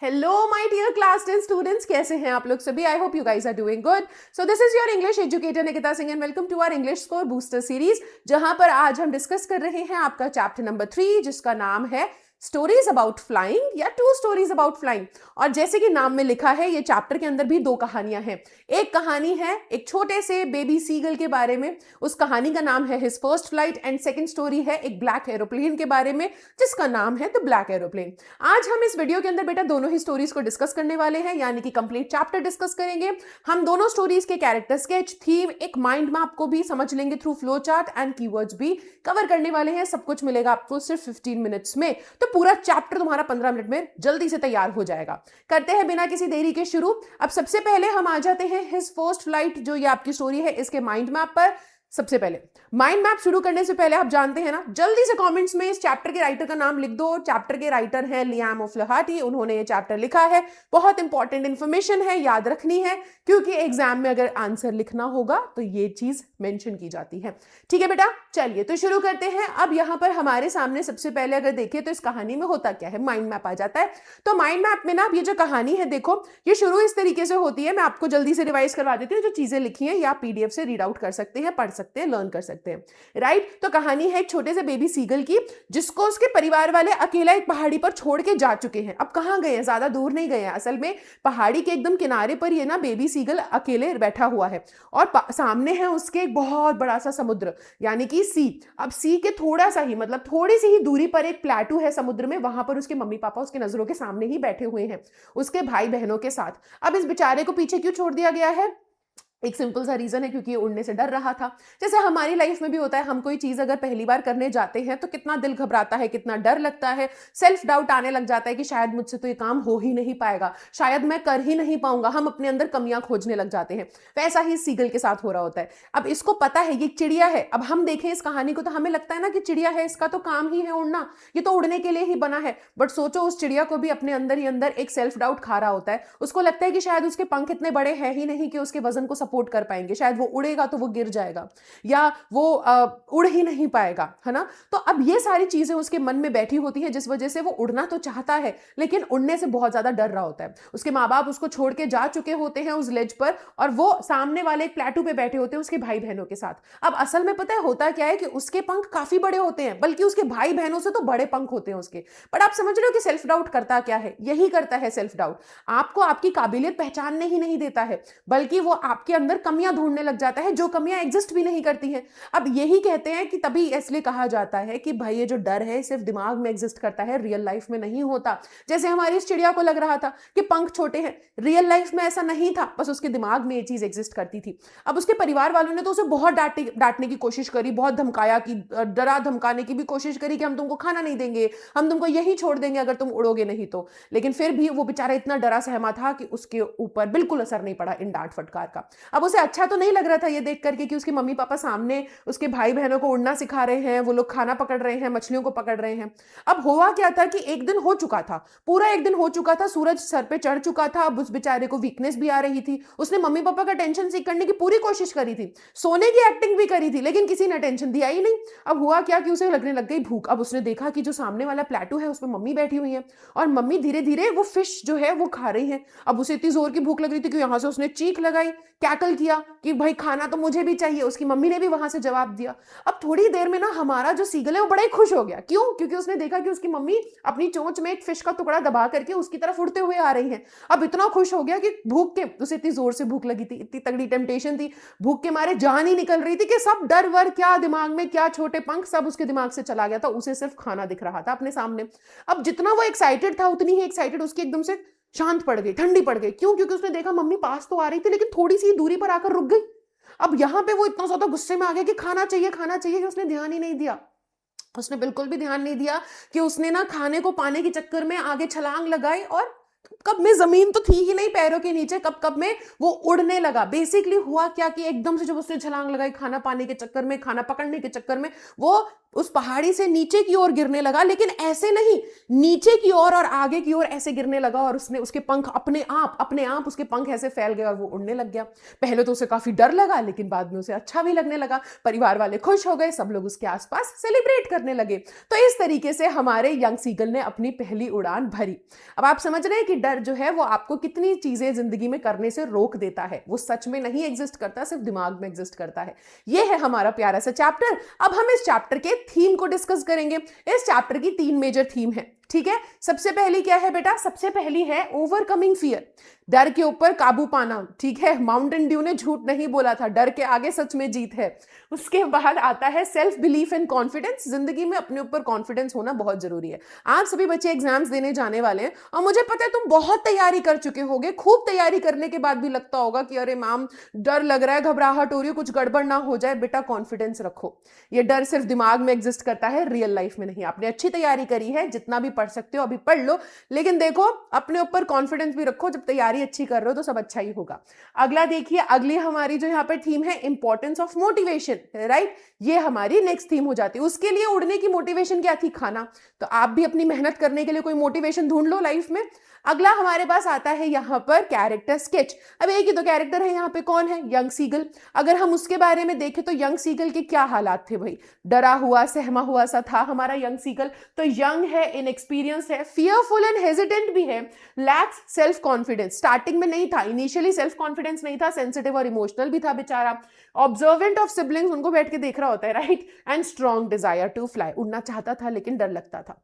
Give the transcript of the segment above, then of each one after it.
Hello my dear class 10 students, कैसे हैं आप लोग सभी? I hope you guys are doing good. So this is your English educator Nikita Singh and welcome to our English score booster series, जहां पर आज हम डिस्कस कर रहे हैं आपका चैप्टर नंबर 3, जिसका नाम है स्टोरीज अबाउट फ्लाइंग या टू स्टोरीज अबाउट फ्लाइंग। और जैसे कि नाम में लिखा है, ये चैप्टर के अंदर भी दो कहानियां हैं। एक कहानी है एक छोटे से बेबी सीगल के बारे में, उस कहानी का नाम है his first flight, and second story है एक ब्लैक एरोप्लेन के बारे में, जिसका नाम है द ब्लैक एरोप्लेन। आज हम इस वीडियो के अंदर बेटा दोनों ही स्टोरीज को डिस्कस करने वाले हैं, यानी कि कंप्लीट चैप्टर डिस्कस करेंगे। हम दोनों स्टोरीज के कैरेक्टर स्केच, थीम, एक माइंड मैप को भी समझ लेंगे through flow chart, and keywords भी कवर करने वाले हैं। सब कुछ मिलेगा आपको सिर्फ 15 मिनट्स में, तो पूरा चैप्टर तुम्हारा 15 मिनट में जल्दी से तैयार हो जाएगा। करते हैं बिना किसी देरी के शुरू। अब सबसे पहले हम आ जाते हैं हिज फर्स्ट फ्लाइट, जो ये आपकी स्टोरी है, इसके माइंड मैप पर। सबसे पहले माइंड मैप शुरू करने से पहले आप जानते हैं ना, जल्दी से कमेंट्स में इस चैप्टर के राइटर का नाम लिख दो। चैप्टर के राइटर हैं लियाम ओफ्लाहर्टी, उन्होंने ये चैप्टर लिखा है। बहुत इंपॉर्टेंट इंफॉर्मेशन है, याद रखनी है, क्योंकि एग्जाम में अगर आंसर लिखना होगा तो ये चीज मेंशन की जाती है। ठीक है बेटा, चलिए तो शुरू करते हैं। अब यहां पर हमारे सामने सबसे पहले अगर देखें तो इस कहानी में होता क्या है, माइंड मैप आ जाता है। तो माइंड मैप में ना ये जो कहानी है, देखो ये शुरू इस तरीके से होती है। मैं आपको जल्दी से रिवाइज करवा देती हूँ। जो चीजें लिखी हैं या आप पीडीएफ से रीड आउट कर सकते हैं, पढ़ सकते हैं, लर्न कर सकते हैं, राइट। तो कहानी है एक छोटे से बेबी सीगल की, जिसको उसके परिवार वाले अकेला एक पहाड़ी पर छोड़ के जा चुके हैं। अब कहां गए हैं, ज्यादा दूर नहीं गए हैं, असल में पहाड़ी के एकदम किनारे पर ये ना बेबी सीगल अकेले बैठा हुआ है, और सामने है उसके एक बहुत बड़ा सा समुद्र, यानी कि सी। अब सी के थोड़ा सा ही, मतलब थोड़ी सी ही दूरी पर एक प्लेटू है समुद्र में, वहां पर उसके मम्मी पापा उसके नजरों के सामने ही बैठे हुए हैं, उसके भाई बहनों के साथ। अब इस बेचारे को पीछे क्यों छोड़ दिया गया है? एक सिंपल सा रीजन है, क्योंकि ये उड़ने से डर रहा था। जैसे हमारी लाइफ में भी होता है, हम कोई चीज अगर पहली बार करने जाते हैं तो कितना दिल घबराता है, कितना डर लगता है, सेल्फ डाउट आने लग जाता है कि शायद मुझसे तो ये काम हो ही नहीं पाएगा, शायद मैं कर ही नहीं पाऊंगा। हम अपने अंदर कमियां खोजने लग जाते हैं। वैसा ही सीगल के साथ हो रहा होता है। अब इसको पता है ये चिड़िया है। अब हम देखें इस कहानी को तो हमें लगता है ना कि चिड़िया है, इसका तो काम ही है उड़ना, ये तो उड़ने के लिए ही बना है। बट सोचो, उस चिड़िया को भी अपने अंदर ही अंदर एक सेल्फ डाउट खा रहा होता है। उसको लगता है कि शायद उसके पंख इतने बड़े हैं ही नहीं कि उसके वजन को सपोर्ट कर पाएंगे, शायद वो उड़ेगा तो वो गिर जाएगा, या वो उड़ ही नहीं पाएगा, है ना। तो अब ये सारी चीजें उसके मन में बैठी होती हैं, जिस वजह से वो उड़ना तो चाहता है, लेकिन उड़ने से बहुत ज्यादा डर रहा होता है। उसके माँ बाप उसको छोड़ के जा चुके होते हैं उस लेज पर, और वो सामने वाले एक प्लेटू पे बैठे होते हैं उसके भाई बहनों के साथ। अब असल में पता है होता क्या है कि उसके पंख काफी बड़े होते हैं, बल्कि उसके भाई बहनों से तो बड़े पंख होते हैं उसके। बट आप समझ रहे हो कि सेल्फ डाउट करता क्या है? यही करता है सेल्फ डाउट। आपको आपकी काबिलियत पहचानने ही नहीं देता है, बल्कि वो आपके अंदर कमियां ढूंढने लग जाता है, जो कमियां एग्जिस्ट भी नहीं करती हैं। अब यही कहते हैं कि तभी इसलिए कहा जाता है कि भाई ये जो डर है सिर्फ दिमाग में एग्जिस्ट करता है, रियल लाइफ में नहीं होता। जैसे हमारी इस चिड़िया को लग रहा था कि पंख छोटे हैं, रियल लाइफ में ऐसा नहीं था, बस उसके दिमाग में ये चीज एग्जिस्ट करती थी। अब उसके परिवार वालों ने तो उसे बहुत डांटने की कोशिश करी, बहुत धमकाया, कि डरा धमकाने की भी कोशिश करी कि हम तुमको खाना नहीं देंगे, हम तुमको यही छोड़ देंगे अगर तुम उड़ोगे नहीं तो। लेकिन फिर भी वो बेचारा इतना डरा सहमा था कि उसके ऊपर बिल्कुल असर नहीं पड़ा इन डांट फटकार का। अब उसे अच्छा तो नहीं लग रहा था ये देख करके कि उसके मम्मी पापा सामने उसके भाई बहनों को उड़ना सिखा रहे हैं, वो लोग खाना पकड़ रहे हैं, मछलियों को पकड़ रहे हैं। अब हुआ क्या था कि एक दिन हो चुका था, पूरा एक दिन हो चुका था, सूरज सर पे चढ़ चुका था। अब उस बेचारे को वीकनेस भी आ रही थी। उसने मम्मी पापा का टेंशन सीख करने की पूरी कोशिश करी थी, सोने की एक्टिंग भी करी थी, लेकिन किसी ने टेंशन दिया ही नहीं। अब हुआ क्या कि उसे लगने लग गई भूख। अब उसने देखा कि जो सामने वाला प्लेटू है उसमें मम्मी बैठी हुई है, और मम्मी धीरे धीरे वो फिश जो है वो खा रही है। अब उसे इतनी जोर की भूख लग रही थी कि यहां से उसने चीख लगाई, कैकल किया कि भाई खाना तो मुझे भी चाहिए। उसकी मम्मी ने भी वहां से जवाब दिया। अब थोड़ी देर में ना हमारा जो सीगल है वो बड़ा ही खुश हो गया। क्यों? क्योंकि उसने देखा कि उसकी मम्मी अपनी चोंच में एक फिश का टुकड़ा दबा करके उसकी तरफ उड़ते हुए आ रही हैं। अब इतना खुश हो गया कि भूख के, उसे इतनी जोर से भूख लगी थी, इतनी तगड़ी टेम्पटेशन थी, भूख के मारे जान ही निकल रही थी कि सब डर वर क्या दिमाग में, क्या छोटे पंख, सब उसके दिमाग से चला गया था। उसे सिर्फ खाना दिख रहा था अपने सामने। अब जितना वो एक्साइटेड था उतनी ही एक्साइटेड उसकी एकदम से शांत पड़ गई, ठंडी पड़ गई। क्यों? क्योंकि उसने देखा मम्मी पास तो आ रही थी, लेकिन थोड़ी सी दूरी पर आकर रुक गई। अब यहां पे वो इतना ज्यादा गुस्से में आ गया कि खाना चाहिए, खाना चाहिए, कि उसने ध्यान ही नहीं दिया। उसने बिल्कुल भी ध्यान नहीं दिया कि उसने ना खाने को पाने के चक्कर में आगे छलांग लगाई, और कब में जमीन तो थी ही नहीं पैरों के नीचे, कब कब में वो उड़ने लगा। बेसिकली हुआ क्या कि एकदम से जब उसने छलांग लगाई खाना पाने के चक्कर में, खाना पकड़ने के चक्कर में, वो उस पहाड़ी से नीचे की ओर गिरने लगा, लेकिन ऐसे नहीं, नीचे की ओर और आगे की ओर ऐसे गिरने लगा, और उसने उसके पंख अपने आप उसके पंख ऐसे फैल गए और वो उड़ने लग गया। पहले तो उसे काफी डर लगा, लेकिन बाद में उसे अच्छा भी लगने लगा। परिवार वाले खुश हो गए, सब लोग उसके आसपास सेलिब्रेट करने लगे। तो इस तरीके से हमारे यंग सीगल ने अपनी पहली उड़ान भरी। अब आप समझ रहे हैं कि डर जो है वो आपको कितनी चीजें जिंदगी में करने से रोक देता है। वो सच में नहीं एग्जिस्ट करता, सिर्फ दिमाग में एग्जिस्ट करता है। ये है हमारा प्यारा सा चैप्टर। अब हम इस चैप्टर के थीम को डिस्कस करेंगे। इस चैप्टर की 3 मेजर थीम है, ठीक है। सबसे पहली क्या है बेटा? सबसे पहली है ओवरकमिंग फियर, डर के ऊपर काबू पाना, ठीक है। माउंटेन ड्यू ने झूठ नहीं बोला था, डर के आगे सच में जीत है। उसके बाद आता है सेल्फ बिलीफ एंड कॉन्फिडेंस। जिंदगी में अपने ऊपर कॉन्फिडेंस होना बहुत जरूरी है। आप सभी बच्चे एग्जाम्स देने जाने वाले हैं, और मुझे पता है तुम बहुत तैयारी कर चुके होगे। खूब तैयारी करने के बाद भी लगता होगा कि अरे मैम डर लग रहा है, घबराहट हो रही है, कुछ गड़बड़ ना हो जाए। बेटा कॉन्फिडेंस रखो। ये डर सिर्फ दिमाग में एग्जिस्ट करता है, रियल लाइफ में नहीं। आपने अच्छी तैयारी करी है, जितना भी पढ़ सकते हो अभी पढ़ लो, लेकिन देखो अपने ऊपर कॉन्फिडेंस भी रखो। जब तैयारी अच्छी कर रहे हो तो सब अच्छा ही होगा। अगला देखिए, अगली हमारी जो यहाँ पर थीम है इंपॉर्टेंस ऑफ मोटिवेशन, राइट। ये हमारी नेक्स्ट थीम हो जाती है। उसके लिए उड़ने की मोटिवेशन क्या थी? खाना। तो आप भी अपनी मेहनत करने के लिए कोई मोटिवेशन ढूंढ लो लाइफ में। अगला हमारे पास आता है यहाँ पर कैरेक्टर स्केच। अब एक ही तो कैरेक्टर है यहाँ पे, कौन है? Young seagull. अगर हम उसके बारे में देखें तो यंग सीगल के क्या हालात थे भाई? डरा हुआ सहमा हुआ सा था हमारा यंग सीगल। तो यंग है, इनएक्सपीरियंस है, फियरफुल एंड हेजिटेंट भी है, लैक्स सेल्फ कॉन्फिडेंस। स्टार्टिंग में नहीं था, इनिशियली सेल्फ कॉन्फिडेंस नहीं था, सेंसिटिव और इमोशनल भी था बेचारा। ऑब्जर्वेंट ऑफ सिबलिंग्स, उनको बैठ के देख रहा होता है, right. And strong desire to fly, उड़ना चाहता था लेकिन डर लगता था।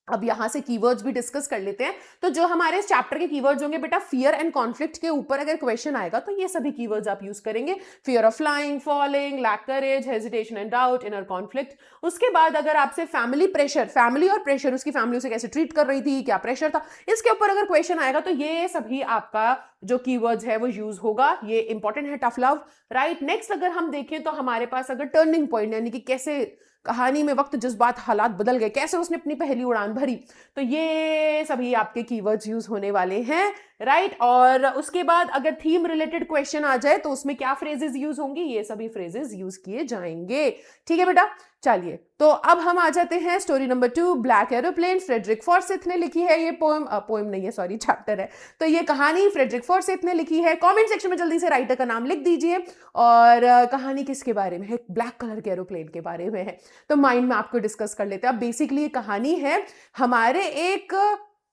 अब यहां से कीवर्ड्स भी डिस्कस कर लेते हैं। तो जो हमारे इस चैप्टर के कीवर्ड्स होंगे बेटा, फियर एंड कॉन्फ्लिक्ट के ऊपर अगर क्वेश्चन आएगा तो ये सभी कीवर्ड्स आप यूज करेंगे। Fear of flying, falling, lack courage, hesitation and doubt, inner conflict. उसके बाद अगर आपसे फैमिली प्रेशर, फैमिली और प्रेशर, उसकी फैमिली उसे कैसे ट्रीट कर रही थी, क्या प्रेशर था, इसके ऊपर अगर क्वेश्चन आएगा तो ये सभी आपका जो कीवर्ड्स है वो यूज होगा। ये इंपॉर्टेंट है, टफ लव, राइट। नेक्स्ट अगर हम देखें तो हमारे पास अगर टर्निंग पॉइंट, यानी कि कैसे कहानी में वक्त जज्बात हालात बदल गए, कैसे उसने अपनी पहली उड़ान भरी, तो ये सभी आपके कीवर्ड्स यूज होने वाले हैं, राइट। और उसके बाद अगर थीम रिलेटेड क्वेश्चन आ जाए तो उसमें क्या फ्रेजेस यूज होंगी, ये सभी फ्रेजेस यूज किए जाएंगे, ठीक है बेटा। चलिए तो अब हम आ जाते हैं story number 2, black aeroplane. Frederick Forsyth ने लिखी है ये पोएम, पोएम नहीं है सॉरी, चैप्टर है। तो ये कहानी फ्रेडरिक फॉर्सिथ ने लिखी है। कमेंट सेक्शन में जल्दी से राइटर का नाम लिख दीजिए। और कहानी किसके बारे में है? ब्लैक कलर के एरोप्लेन के बारे में है। तो माइंड में आपको डिस्कस कर लेते हैं। अब बेसिकली ये कहानी है हमारे एक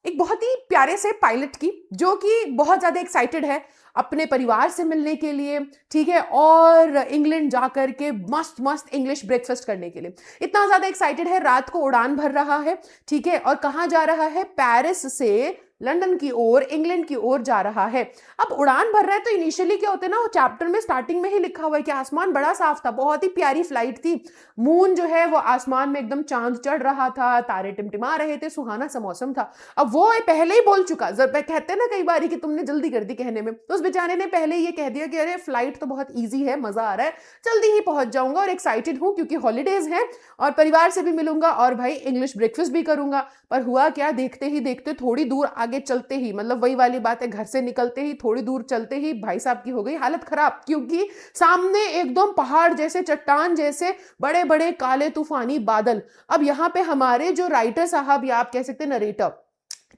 बहुत ही प्यारे से पायलट की, जो कि बहुत ज्यादा एक्साइटेड है अपने परिवार से मिलने के लिए, ठीक है, और इंग्लैंड जाकर के मस्त मस्त इंग्लिश ब्रेकफास्ट करने के लिए। इतना ज्यादा एक्साइटेड है, रात को उड़ान भर रहा है, ठीक है। और कहाँ जा रहा है? पेरिस से लंदन की ओर, इंग्लैंड की ओर जा रहा है। अब उड़ान भर रहा है तो इनिशियली क्या होता है ना, वो चैप्टर में स्टार्टिंग में ही लिखा हुआ है कि आसमान बड़ा साफ था, बहुत ही प्यारी फ्लाइट थी। मून जो है वो आसमान में एकदम चांद चढ़ रहा था, तारे टिमटिमा रहे थे, सुहाना सा मौसम था। अब वो पहले ही बोल चुका, जब कहते हैं ना कई बार कि तुमने जल्दी कर दी कहने में, तो उस बेचारे ने पहले ये कह दिया कि अरे फ्लाइट तो बहुत ईजी है, मजा आ रहा है, जल्दी ही पहुंच जाऊंगा और एक्साइटेड हूं क्योंकि हॉलीडेज हैं और परिवार से भी मिलूंगा और भाई इंग्लिश ब्रेकफास्ट भी करूंगा। पर हुआ क्या, देखते ही देखते थोड़ी दूर आगे चलते ही, मतलब वही वाली बात है, घर से निकलते ही थोड़ी दूर चलते ही भाई साहब की हो गई हालत खराब, क्योंकि सामने एकदम पहाड़ जैसे, चट्टान जैसे बड़े बड़े काले तूफानी बादल। अब यहाँ पे हमारे जो राइटर साहब या आप कह सकते हैं नरेटर,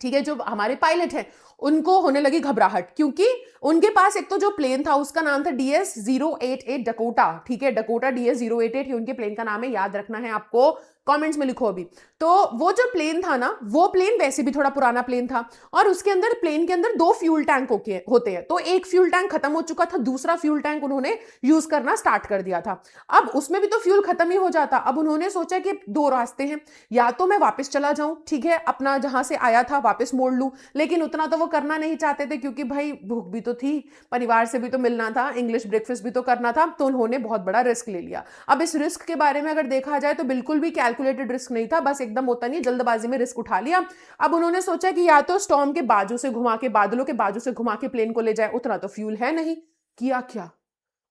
ठीक है, जो हमारे पायलट हैं, उनको होने लगी घबराहट, क्योंकि उनके पास एक तो जो प्लेन था उसका नाम था DS-088 डकोटा, ठीक है, डकोटा DS-088 ही उनके प्लेन का नाम है, याद रखना है आपको, कमेंट्स में लिखो अभी। तो वो जो प्लेन था ना, वो प्लेन वैसे भी थोड़ा पुराना प्लेन था, और उसके अंदर, प्लेन के अंदर 2 फ्यूल टैंक होते हैं। तो एक फ्यूल टैंक खत्म हो चुका था, दूसरा फ्यूल टैंक उन्होंने यूज करना स्टार्ट कर दिया था। अब उसमें भी तो फ्यूल खत्म ही हो जाता। अब उन्होंने सोचा कि 2 रास्ते हैं, या तो मैं वापस चला जाऊं, ठीक है, अपना जहां से आया था वापस मोड़ लूं, लेकिन उतना तो वो करना नहीं चाहते थे क्योंकि भाई भूख भी तो थी, परिवार से भी तो मिलना था, इंग्लिश ब्रेकफास्ट भी तो करना था। तो उन्होंने बहुत बड़ा रिस्क ले लिया। अब इस रिस्क के बारे में अगर देखा जाए तो बिल्कुल भी कैलकुलेटेड रिस्क नहीं था, बस एकदम होता नहीं, जल्दबाजी में रिस्क उठा लिया। अब उन्होंने सोचा कि या तो स्टॉर्म के बाजू से घुमा के, बादलों के बाजू से घुमा के प्लेन को ले जाए, उतना तो फ्यूल है नहीं। किया क्या,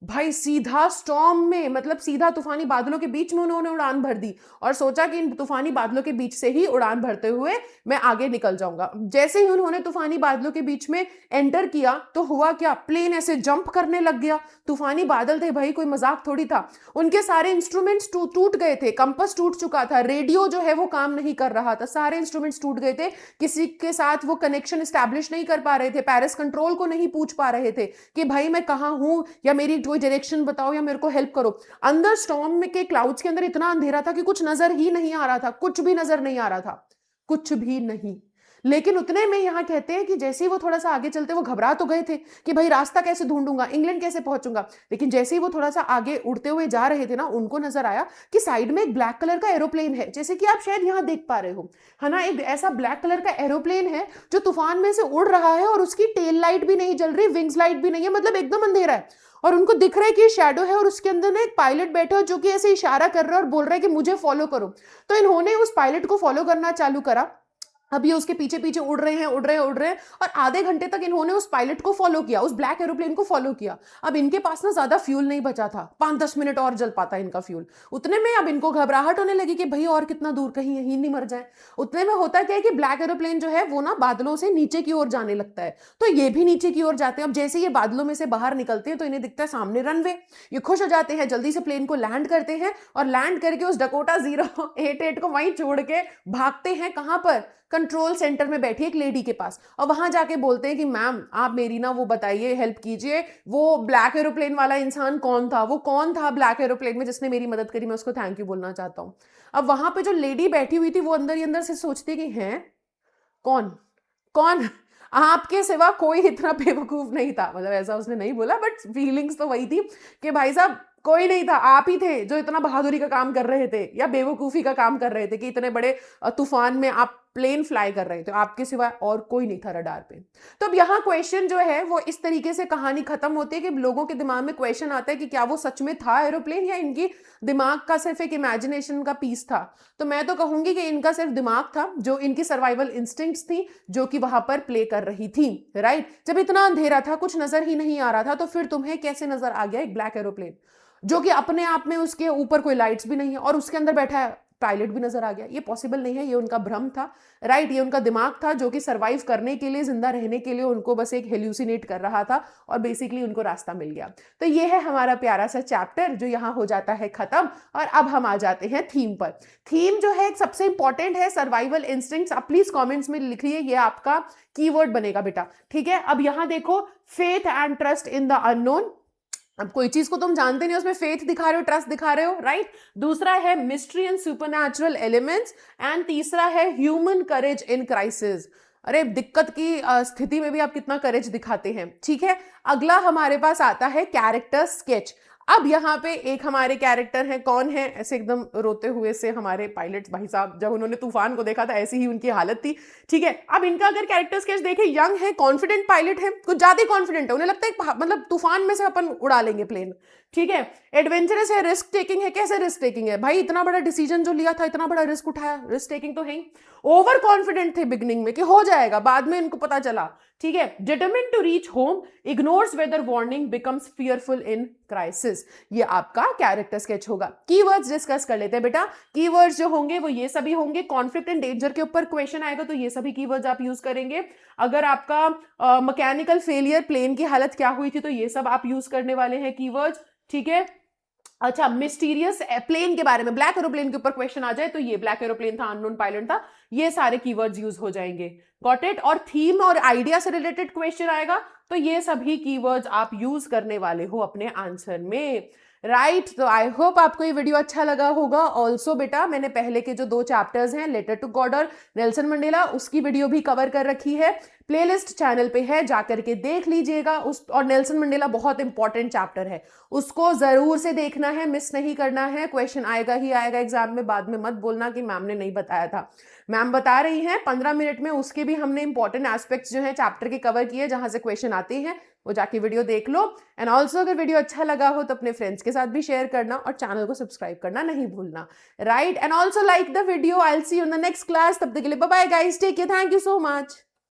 भाई सीधा स्टॉर्म में, मतलब सीधा तूफानी बादलों के बीच में उन्होंने उड़ान भर दी और सोचा कि इन तूफानी बादलों के बीच से ही उड़ान भरते हुए मैं आगे निकल जाऊंगा। जैसे ही उन्होंने तूफानी बादलों के बीच में एंटर किया तो हुआ क्या, प्लेन ऐसे जंप करने लग गया। तूफानी बादल थे भाई, कोई मजाक थोड़ी था। उनके सारे इंस्ट्रूमेंट्स टूट गए थे, कंपास टूट चुका था, रेडियो जो है वो काम नहीं कर रहा था, सारे इंस्ट्रूमेंट्स टूट गए थे। किसी के साथ वो कनेक्शन स्टैब्लिश नहीं कर पा रहे थे, पेरिस कंट्रोल को नहीं पूछ पा रहे थे कि भाई मैं कहाँ हूं या मेरी कोई डायरेक्शन बताओ या मेरे को हेल्प करो। अंदर स्टॉर्म में के क्लाउड्स के अंदर इतना अंधेरा था कि कुछ नजर ही नहीं आ रहा था, कुछ भी नजर नहीं आ रहा था, कुछ भी नहीं। लेकिन उतने में यहां कहते हैं कि जैसे ही वो थोड़ा सा आगे चलते, वो घबरा तो गए थे कि भाई रास्ता कैसे ढूंढूंगा, इंग्लैंड कैसे पहुंचूंगा। लेकिन जैसे ही वो थोड़ा सा आगे उड़ते हुए जा रहे थे ना, उनको नजर आया कि साइड में एक ब्लैक कलर का एरोप्लेन है, जैसे कि आप शायद यहां देख पा रहे हो, है ना। एक ऐसा ब्लैक कलर का एरोप्लेन है जो तूफान में से उड़ रहा है और उसकी टेल लाइट भी नहीं जल रही, विंग्स लाइट भी नहीं है, मतलब एकदम अंधेरा है। और उनको दिख रहा है कि शैडो है और उसके अंदर ना एक पायलट बैठा है जो कि ऐसे इशारा कर रहा है और बोल रहा है कि मुझे फॉलो करो। तो इन्होंने उस पायलट को फॉलो करना चालू करा। अब ये उसके पीछे पीछे उड़ रहे हैं, उड़ रहे हैं, उड़ रहे हैं, और आधे घंटे तक इन्होंने उस पायलट को फॉलो किया, उस ब्लैक एरोप्लेन को फॉलो किया। अब इनके पास ना ज्यादा फ्यूल नहीं बचा था, 5-10 मिनट और जल पाता इनका फ्यूल। उतने में अब इनको घबराहट होने लगी कि भाई और कितना दूर, कहीं यहीं नहीं मर जाए। उतने में होता क्या है कि ब्लैक एरोप्लेन जो है वो ना बादलों से नीचे की ओर जाने लगता है, तो ये भी नीचे की ओर जाते हैं। अब जैसे ये बादलों में से बाहर निकलते हैं तो इन्हें दिखता है सामने रनवे। ये खुश हो जाते हैं, जल्दी से प्लेन को लैंड करते हैं और लैंड करके उस डकोटा 088 को वहीं छोड़ के भागते हैं। कहां पर, कंट्रोल सेंटर में बैठी एक लेडी के पास, और वहां जाके बोलते हैं कि मैम आप मेरी ना वो बताइए, हेल्प कीजिए, वो ब्लैक एरोप्लेन वाला इंसान कौन था, वो कौन था ब्लैक एरोप्लेन में जिसने मेरी मदद करी, मैं उसको थैंक यू बोलना चाहता हूँ। अब वहां पे जो लेडी बैठी हुई थी वो अंदर ही अंदर से सोचती कि हैं कौन, कौन, आपके सिवा कोई इतना बेवकूफ नहीं था, मतलब ऐसा उसने नहीं बोला बट फीलिंग्स तो वही थी कि भाई साहब कोई नहीं था, आप ही थे जो इतना बहादुरी का काम कर रहे थे या बेवकूफी का काम कर रहे थे कि इतने बड़े तूफान में आप प्लेन फ्लाई कर रहे थे, आपके सिवा और कोई नहीं था रडार पे। तो अब यहाँ क्वेश्चन जो है वो इस तरीके से कहानी खत्म होती है कि लोगों के दिमाग में क्वेश्चन आता है कि क्या वो सच में था एरोप्लेन या इनकी दिमाग का सिर्फ एक इमेजिनेशन का पीस था। तो मैं तो कहूंगी कि इनका सिर्फ दिमाग था, जो इनकी सर्वाइवल इंस्टिंक्ट्स थी जो कि वहां पर प्ले कर रही थी, राइट। जब इतना अंधेरा था, कुछ नजर ही नहीं आ रहा था, तो फिर तुम्हें कैसे नजर आ गया एक ब्लैक एरोप्लेन जो कि अपने आप में, उसके ऊपर कोई लाइट्स भी नहीं है और उसके अंदर बैठा है, पायलट भी नजर आ गया। ये पॉसिबल नहीं है, ये उनका भ्रम था, राइट। ये उनका दिमाग था जो कि सरवाइव करने के लिए, जिंदा रहने के लिए उनको बस एक हेल्यूसिनेट कर रहा था और बेसिकली उनको रास्ता मिल गया। तो ये है हमारा प्यारा सा चैप्टर जो यहाँ हो जाता है खत्म। और अब हम आ जाते हैं थीम पर। थीम जो है सबसे इंपॉर्टेंट है सर्वाइवल इंस्टिंक्ट्स। आप प्लीज कमेंट्स में लिखिए, ये आपका कीवर्ड बनेगा बेटा, ठीक है। अब यहाँ देखो, faith and trust in the unknown. अब कोई चीज को तुम जानते नहीं, उसमें फेथ दिखा रहे हो, ट्रस्ट दिखा रहे हो, राइट। दूसरा है mystery and supernatural elements, and तीसरा है ह्यूमन करेज इन क्राइसिस। अरे दिक्कत की स्थिति में भी आप कितना करेज दिखाते हैं, ठीक है। अगला हमारे पास आता है कैरेक्टर स्केच। अब यहाँ पे एक हमारे कैरेक्टर हैं, कौन है, ऐसे एकदम रोते हुए से हमारे पायलट भाई साहब, जब उन्होंने तूफान को देखा था ऐसी ही उनकी हालत थी, ठीक है। अब इनका अगर कैरेक्टर स्केच देखें, यंग है, कॉन्फिडेंट पायलट है, कुछ ज्यादा कॉन्फिडेंट है, उन्हें लगता है मतलब तूफान में से अपन उड़ा लेंगे प्लेन, ठीक है। एडवेंचरस है, रिस्क टेकिंग है। कैसे रिस्क टेकिंग है भाई, इतना बड़ा डिसीजन जो लिया था, इतना बड़ा रिस्क उठाया, रिस्क टेकिंग तो है ही। ओवर कॉन्फिडेंट थे बिगनिंग में कि हो जाएगा, बाद में इनको पता चला, ठीक है। Determined to reach home, ignores weather warning, becomes fearful in crisis. ये आपका कैरेक्टर स्केच होगा। कीवर्ड्स डिस्कस कर लेते हैं बेटा। कीवर्ड्स जो होंगे वो ये सभी होंगे। कॉन्फ्लिक्ट एंड डेंजर के ऊपर क्वेश्चन आएगा तो ये सभी कीवर्ड्स आप यूज करेंगे। अगर आपका मैकेनिकल फेलियर, प्लेन की हालत क्या हुई थी, तो ये सब आप यूज करने वाले हैं कीवर्ड्स, ठीक है। अच्छा, मिस्टीरियस प्लेन के बारे में, ब्लैक एरोप्लेन के ऊपर क्वेश्चन आ जाए तो ये ब्लैक एरोप्लेन था, अननोन पायलट था, ये सारे कीवर्ड्स यूज हो जाएंगे। Got it. और थीम और आइडिया से रिलेटेड क्वेश्चन आएगा तो ये सभी कीवर्ड्स आप यूज करने वाले हो अपने आंसर में, राइट। तो आई होप आपको ये वीडियो अच्छा लगा होगा। ऑल्सो बेटा मैंने पहले के जो 2 चैप्टर्स हैं, लेटर टू गॉड और नेल्सन मंडेला, उसकी वीडियो भी कवर कर रखी है, प्लेलिस्ट चैनल पे है, जाकर के देख लीजिएगा। उस और नेल्सन मंडेला बहुत इंपॉर्टेंट चैप्टर है, उसको जरूर से देखना है, मिस नहीं करना है। क्वेश्चन आएगा ही आएगा एग्जाम में, बाद में मत बोलना कि मैम ने नहीं बताया था। मैम बता रही हैं 15 मिनट में, उसके भी हमने इंपॉर्टेंट एस्पेक्ट्स जो है चैप्टर के कवर किए, जहां से क्वेश्चन आते हैं, वो जाके वीडियो देख लो। एंड ऑल्सो अगर वीडियो अच्छा लगा हो तो अपने फ्रेंड्स के साथ भी शेयर करना और चैनल को सब्सक्राइब करना नहीं भूलना, right. And also like the video. I will see you in the next class. तब तक के लिए bye bye guys, take care, thank you so much.